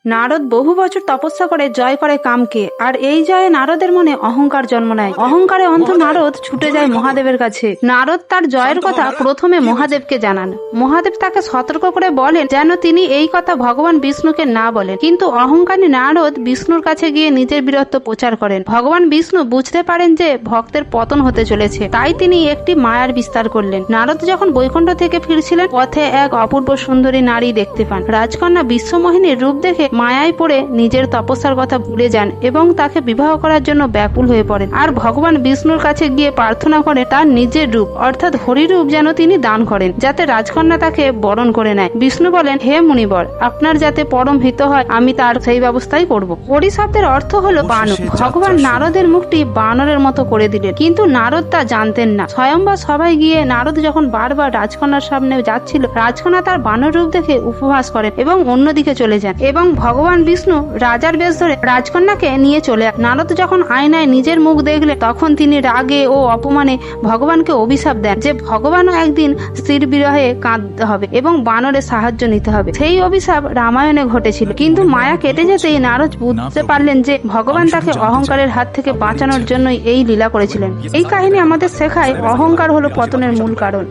নারদ বহু বছর তপস্যা করে জয় করে কামকে, আর এই জয়ে নারদের মনে অহংকার জন্ম নেয়। অহংকারে অন্ধ নারদ ছুটে যায় মহাদেবের কাছে। নারদ তার জয়ের কথা প্রথমে মহাদেবকে জানান। মহাদেব তাকে সতর্ক করে বলেন যেন তিনি এই কথা ভগবান বিষ্ণুকে না বলেন, কিন্তু অহংকারী নারদ বিষ্ণুর কাছে গিয়ে নিজের বীরত্ব প্রচার করেন। ভগবান বিষ্ণু বুঝতে পারেন যে ভক্তের পতন হতে চলেছে, তাই তিনি একটি মায়ার বিস্তার করলেন। নারদ যখন বৈকুণ্ঠ থেকে ফিরছিলেন, পথে এক অপূর্ব সুন্দরী নারী দেখতে পান। রাজকন্যা বিশ্বমোহিনীর রূপ দেখে মায়ায় পড়ে নিজের তপস্যার কথা ভুলে যান এবং তাকে বিবাহ করার জন্য ব্যাকুল হয়ে পড়েন। আর ভগবান বিষ্ণুর কাছে গিয়ে প্রার্থনা করে তার নিজের রূপ অর্থাৎ হরিরূপ যেন তিনি দান করেন, যাতে রাজকন্যা তাকে বরণ করে নেয়। বিষ্ণু বলেন, হে মুনিবর, আপনার যাতে পরম হিত হয় আমি তার সেই ব্যবস্থাই করব। হরি শব্দের অর্থ হলো বানর। ভগবান নারদের মুখটি বানরের মতো করে দিলেন, কিন্তু নারদ তা জানতেন না। স্বয়ংবর সবাই গিয়ে নারদ যখন বারবার রাজকন্যার সামনে যাচ্ছিল, রাজকন্যা তার বানর রূপ দেখে উপহাস করেন এবং অন্যদিকে চলে যান, এবং ভগবান বিষ্ণু রাজার বেশ ধরে রাজকন্যাকে নিয়ে চলে। নারদ যখন আয়নায় নিজের মুখ দেখলেন, তখন তিনি রাগে ও অপমানে ভগবানকে অভিশাপ দেন যে ভগবানও একদিন স্ত্রীর বিরহে কাঁদতে হবে এবং বানরের সাহায্য নিতে হবে। সেই অভিশাপ রামায়ণে ঘটেছিল, কিন্তু মায়া কেটে যেতেই নারদ বুঝতে পারলেন যে ভগবান তাকে অহংকারের হাত থেকে বাঁচানোর জন্যই এই লীলা করেছিলেন। এই কাহিনী আমাদের শেখায় অহংকার হলো পতনের মূল কারণ।